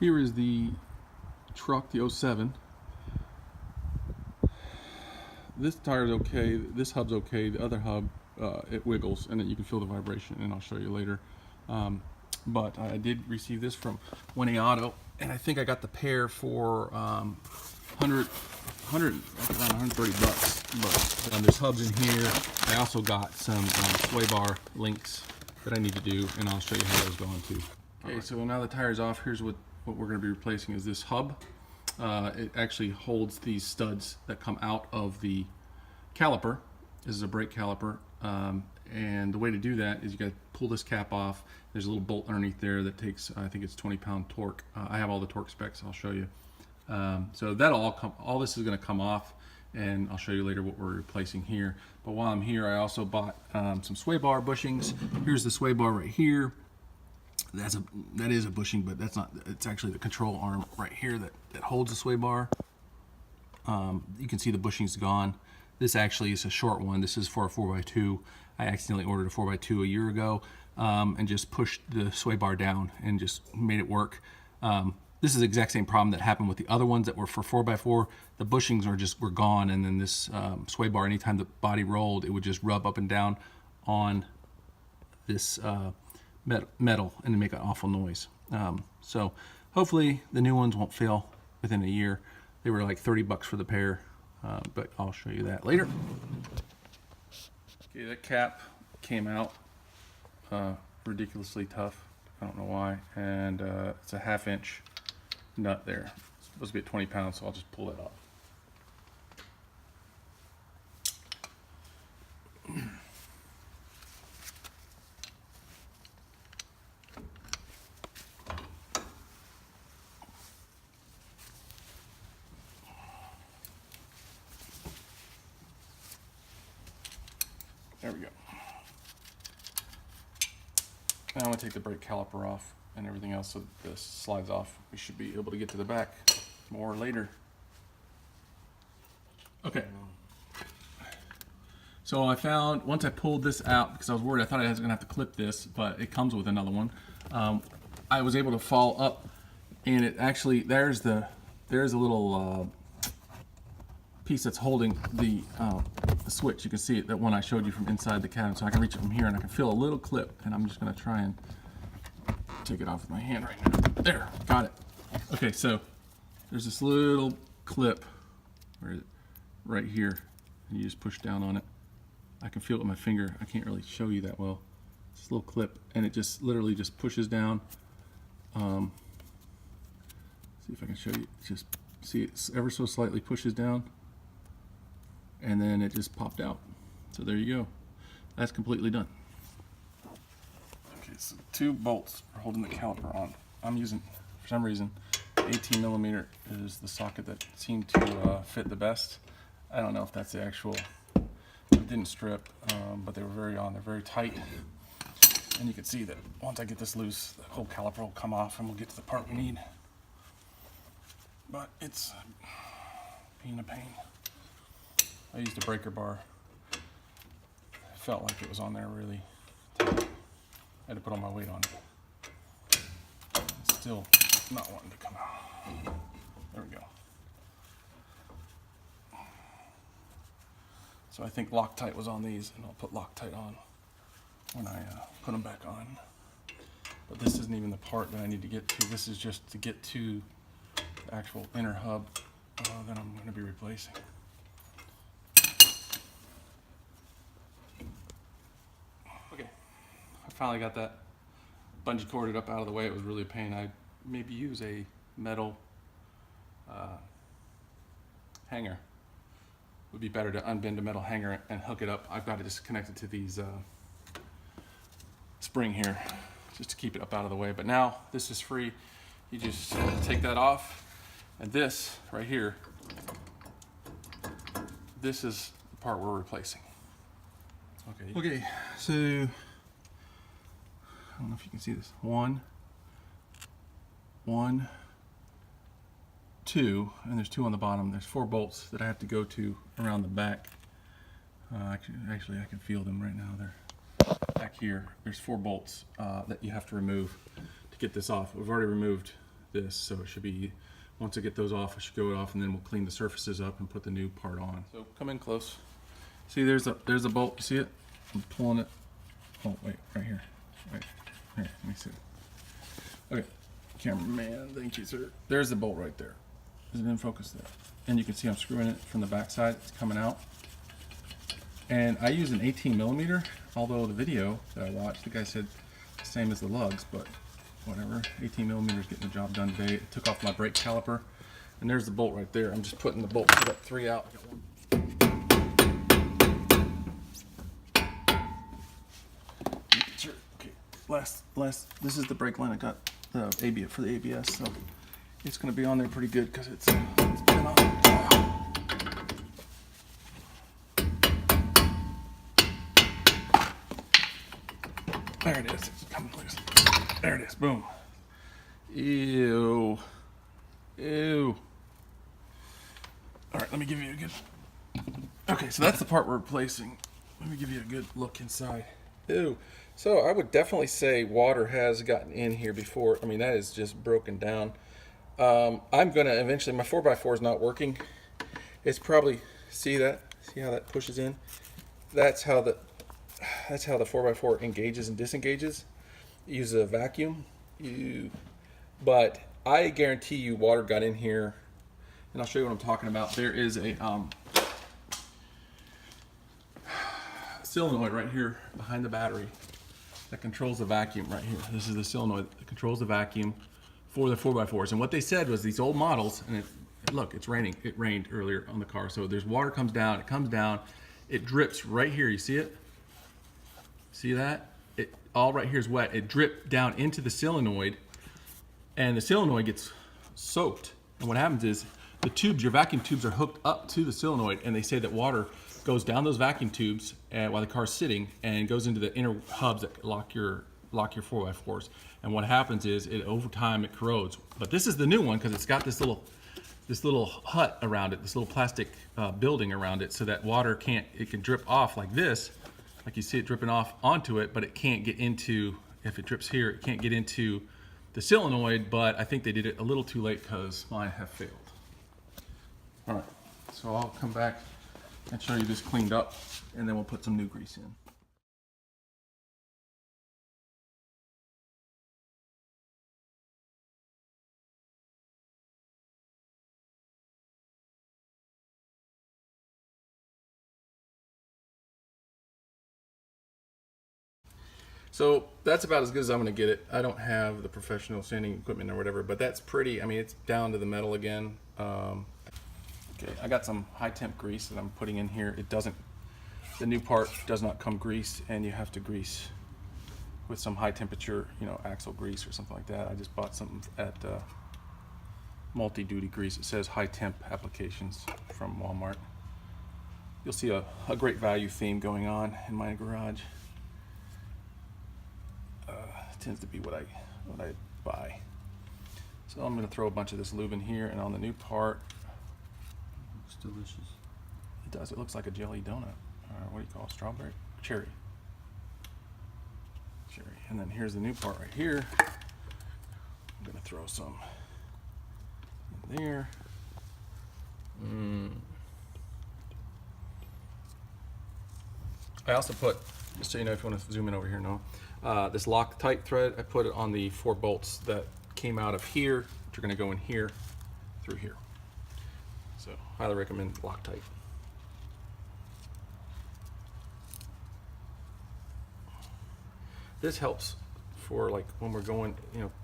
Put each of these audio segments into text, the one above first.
Here is the truck, the 07. This tire is okay, this hub's okay, the other hub, it wiggles and then you can feel the vibration, and I'll show you later. But I did receive this from 1A Auto, and I think I got the pair for around 130 bucks. But there's hubs in here. I also got some sway bar links that I need to do, and I'll show you how those go on too. Okay, so now the tire's off. Here's what we're going to be replacing is this hub. It actually holds these studs that come out of the caliper. This is a brake caliper, and the way to do that is you got to pull this cap off. There's a little bolt underneath there that takes, I think it's 20-pound torque. I have all the torque specs. I'll show you. So that'll all this is going to come off, and I'll show you later what we're replacing here. But while I'm here, I also bought some sway bar bushings. Here's the sway bar right here. That is a bushing, but that's not. It's actually the control arm right here that holds the sway bar. You can see the bushing's gone. This actually is a short one. This is for a 4x2. I accidentally ordered a 4x2 a year ago and just pushed the sway bar down and just made it work. This is the exact same problem that happened with the other ones that were for 4x4. The bushings were gone, and then this sway bar, anytime the body rolled, it would just rub up and down on this metal and make an awful noise. So hopefully the new ones won't fail within a year. They were like 30 bucks for the pair, but I'll show you that later. Okay, that cap came out ridiculously tough. I don't know why, and it's a 1/2 inch nut there. It's supposed to be at 20 pounds, so I'll just pull it off. There we go. Now I'm going to take the brake caliper off and everything else so that this slides off. We should be able to get to the back more later. Okay. So I found, once I pulled this out, because I was worried, I thought I was going to have to clip this, but it comes with another one. I was able to fall up, and it actually, there's a little piece that's holding the switch. You can see it, that one I showed you from inside the cabin. So I can reach it from here and I can feel a little clip, and I'm just going to try and take it off with my hand right now. There, got it. Okay, so there's this little clip, where is it? Right here, and you just push down on it. I can feel it with my finger. I can't really show you that well. This little clip, and it just literally just pushes down. See if I can show you. Just see it ever so slightly pushes down, and then it just popped out. So there you go. That's completely done. Okay, so 2 bolts are holding the caliper on. I'm using, for some reason, 18mm is the socket that seemed to fit the best. I don't know if that's the actual, it didn't strip, but they were they're very tight. And you can see that once I get this loose, the whole caliper will come off and we'll get to the part we need. But it's being a pain. I used a breaker bar. It felt like it was on there really tight. I had to put all my weight on it. It's still not wanting to come out. There we go. So I think Loctite was on these, and I'll put Loctite on when I put them back on. But this isn't even the part that I need to get to. This is just to get to the actual inner hub that I'm going to be replacing. Okay, I finally got that bungee corded up out of the way. It was really a pain. I'd maybe use a metal hanger. Would be better to unbend a metal hanger and hook it up. I've got it just connected to these spring here just to keep it up out of the way. But now this is free. You just take that off, and this right here, this is the part we're replacing. Okay, so I don't know if you can see this. 1, 2, and there's 2 on the bottom. There's 4 bolts that I have to go to around the back. Actually, I can feel them right now. They're back here. There's 4 bolts that you have to remove to get this off. We've already removed this, so it should be, once I get those off, I should go off, and then we'll clean the surfaces up and put the new part on. So come in close. See, there's a bolt. You see it? I'm pulling it. Oh wait, right here. Right here. Let me see. Okay, cameraman, thank you, sir. There's the bolt right there. Is it in focus there? And you can see I'm screwing it from the back side. It's coming out. And I use an 18mm, although the video that I watched, the guy said the same as the lugs, but whatever. 18mm is getting the job done today. It took off my brake caliper. And there's the bolt right there. I'm just putting the bolt, put up 3 out. Sure. Okay. Last, this is the brake line I got ABS for the ABS, so it's going to be on there pretty good because it's been on. There it is. It's coming loose. There it is. Boom. Ew. Ew. All right, let me give you a good. Okay, so that's the part we're replacing. Let me give you a good look inside. Ew. So I would definitely say water has gotten in here before. I mean, that is just broken down. I'm gonna eventually. My 4x4 is not working. It's probably, see that? See how that pushes in? That's how the 4x4 engages and disengages. It uses a vacuum. But I guarantee you water got in here, and I'll show you what I'm talking about. There is a solenoid right here behind the battery that controls the vacuum right here. This is the solenoid that controls the vacuum for the 4x4s. And what they said was these old models, and look, it's raining. It rained earlier on the car. So there's water comes down, it drips right here. You see it? See that? It all right here is wet. It dripped down into the solenoid, and the solenoid gets soaked. And what happens is the tubes, your vacuum tubes, are hooked up to the solenoid, and they say that water goes down those vacuum tubes while the car's sitting and goes into the inner hubs that lock your 4x4s. And what happens is over time it corrodes. But this is the new one because it's got this little hut around it, this little plastic building around it, so that water can drip off like this, like you see it dripping off onto it, but it can't get into, if it drips here, it can't get into the solenoid. But I think they did it a little too late because mine have failed. All right, so I'll come back and show you this cleaned up, and then we'll put some new grease in. So that's about as good as I'm gonna get it. I don't have the professional sanding equipment or whatever, but that's pretty, I mean, it's down to the metal again. Okay, I got some high temp grease that I'm putting in here. The new part does not come greased, and you have to grease with some high temperature, axle grease or something like that. I just bought something at multi-duty grease. It says high temp applications from Walmart. You'll see a great value theme going on in my garage. Tends to be what I buy. So I'm going to throw a bunch of this lube in here, and on the new part, it's delicious. It does. It looks like a jelly donut. What do you call it? Strawberry? Cherry. Cherry. And then here's the new part right here. I'm going to throw some in there. I also put, just so you know, if you want to zoom in over here, this Loctite thread, I put it on the 4 bolts that came out of here, which are going to go in here through here. So highly recommend Loctite. This helps for like when we're going,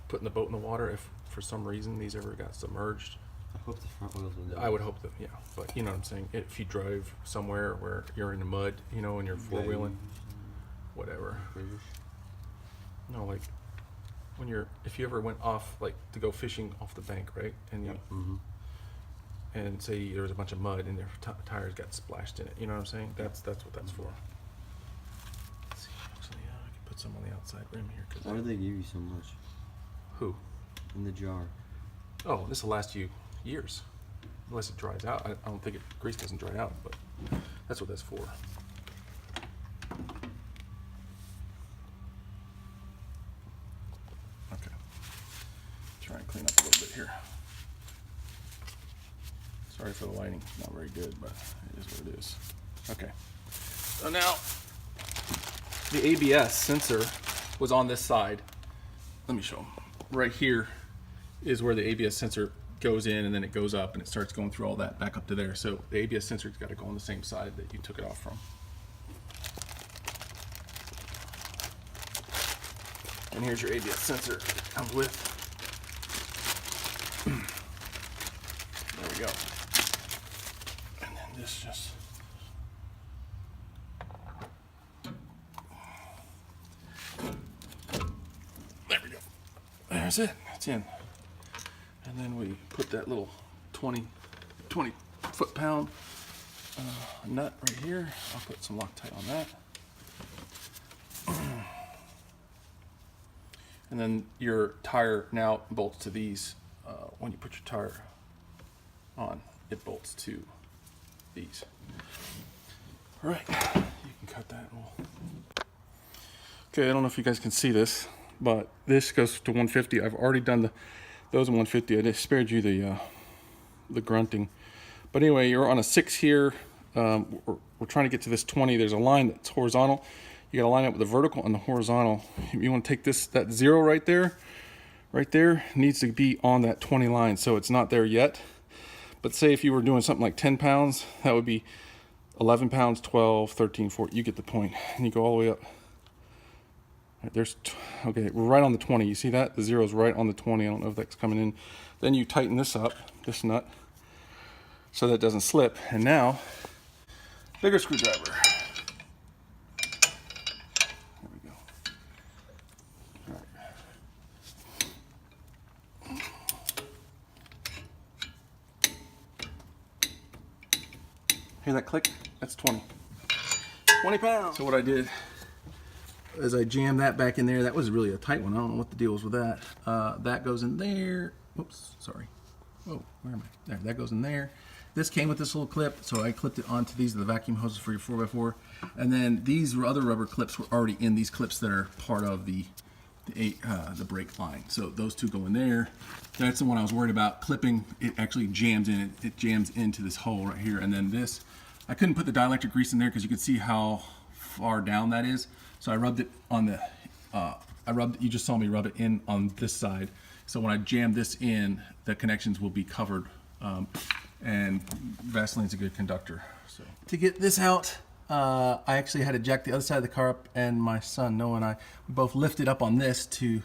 putting the boat in the water. If for some reason these ever got submerged, I hope the front wheels will do. I would hope that, yeah. But you know what I'm saying. If you drive somewhere where you're in the mud, and you're 4-wheeling, whatever. No, like when if you ever went off, like to go fishing off the bank, right? And and say there was a bunch of mud and their tires got splashed in it. You know what I'm saying? That's what that's for. Let's see, actually, I can put some on the outside rim here. Why do they give you so much? Who? In the jar. Oh, this will last you years, unless it dries out. I don't think grease doesn't dry out, but that's what that's for. Okay. Try and clean up a little bit here. Sorry for the lighting, not very good, but it is what it is. Okay, so now the ABS sensor was on this side. Let me show them. Right here is where the ABS sensor goes in, and then it goes up and it starts going through all that back up to there. So the ABS sensor's got to go on the same side that you took it off from. And here's your ABS sensor it comes with. There we go. And then this just there we go. There's it. It's in. And then we put that little 20 foot-pound nut right here. I'll put some Loctite on that. And then your tire now bolts to these. When you put your tire on, it bolts to these. All right, you can cut that. Okay, I don't know if you guys can see this, but this goes to 150. I've already done those in 150. I just spared you the grunting. But anyway, you're on a 6 here. We're trying to get to this 20. There's a line that's horizontal. You got to line up with the vertical and the horizontal. You want to take that 0 right there needs to be on that 20 line, so it's not there yet. But say if you were doing something like 10 pounds, that would be 11 pounds, 12, 13, 14. You get the point. And you go all the way up. Right, okay, we're right on the 20. You see that? The 0 is right on the 20. I don't know if that's coming in. Then you tighten this up, this nut, so that it doesn't slip. And now, bigger screwdriver. There we go. All right. Hear that click? That's 20. 20 pounds. So what I did is I jammed that back in there. That was really a tight one. I don't know what the deal was with that. That goes in there. Oops, sorry. Oh, where am I? There, that goes in there. This came with this little clip, so I clipped it onto these, the vacuum hoses for your 4x4. And then these other rubber clips were already in these clips that are part of the brake line. So those two go in there. That's the one I was worried about clipping. It actually jams in. It jams into this hole right here. And then this, I couldn't put the dielectric grease in there because you could see how far down that is. So I rubbed it on the, you just saw me rub it in on this side. So when I jam this in, the connections will be covered. And Vaseline's a good conductor. So to get this out, I actually had to jack the other side of the car up, and my son Noah and I both lifted up on this to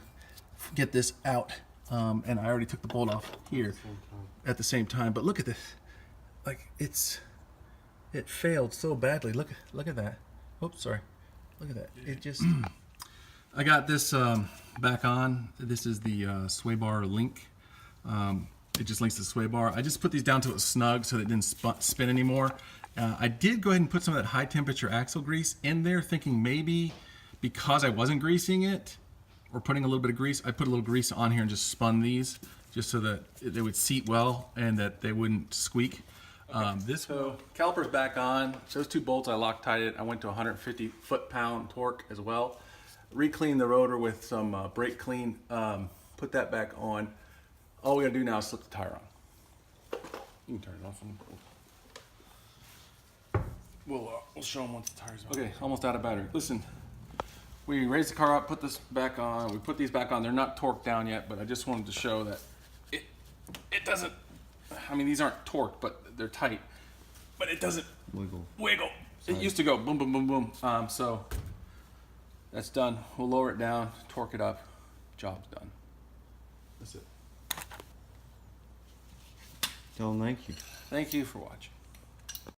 get this out. And I already took the bolt off here at the same time. But look at this, like it failed so badly. Look at that. Oops, sorry. Look at that. It just. I got this back on. This is the sway bar link. It just links to the sway bar. I just put these down till it was snug so that it didn't spin anymore. I did go ahead and put some of that high temperature axle grease in there, thinking maybe because I wasn't greasing it or putting a little bit of grease, I put a little grease on here and just spun these just so that they would seat well and that they wouldn't squeak. So caliper's back on. Those two bolts I Loctited it. I went to 150 foot-pound torque as well. Re-cleaned the rotor with some brake clean. Put that back on. All we gotta do now is slip the tire on. You can turn it off. We'll show them once the tire's on. Okay, almost out of battery. Listen, we raised the car up, put this back on. We put these back on. They're not torqued down yet, but I just wanted to show that it doesn't. I mean, these aren't torqued, but they're tight. But it doesn't wiggle. It used to go boom, boom, boom, boom. So that's done. We'll lower it down, torque it up. Job's done. That's it. Tell them thank you. Thank you for watching.